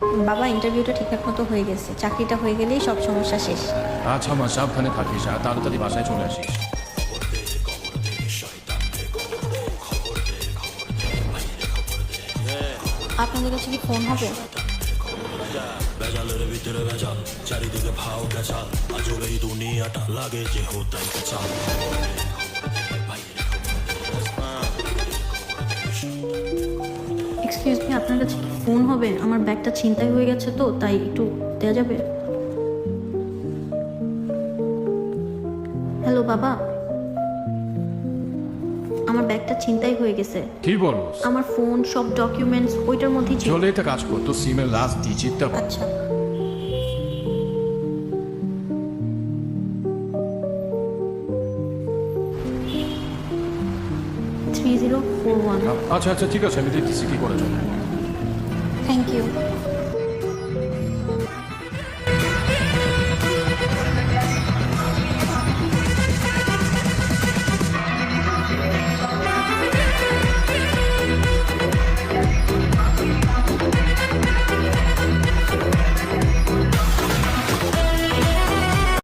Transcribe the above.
বাবা ইন্টারভিউটা ঠিকঠাক মতো হয়ে গেছে, চাকরিটা হয়ে গেলেই সব সমস্যা শেষ। আচ্ছা মা, সাবধানে থাকিস আর তাড়াতাড়ি বাসায় চলে আসিস। আপনাদের কাছে কি ফোন হবে? ভেজালের ভিতরে ভেজাল, চারিদিকে ভাও গেছাল, আজব এই দুনিয়াটা লাগে যে হোতাই গেছাল। এক্সকিউজ মি, আপনার কাছে কি ফোন হবে? আমার ব্যাগটা ছিনতাই হয়ে গেছে তো তাই একটু দেওয়া যাবে? হ্যালো বাবা, আমার ব্যাগটা ছিনতাই হয়ে গেছে। কি বলো? আমার ফোন সব ডকুমেন্টস ওইটার মধ্যেই ছিল। চলে একটা কাজ কর, তো সিমের লাস্ট ডিজিটটা বল। আচ্ছা, 3041। আচ্ছা আচ্ছা ঠিক আছে, আমি দেখতেছি কি করে যাবে। Thank you.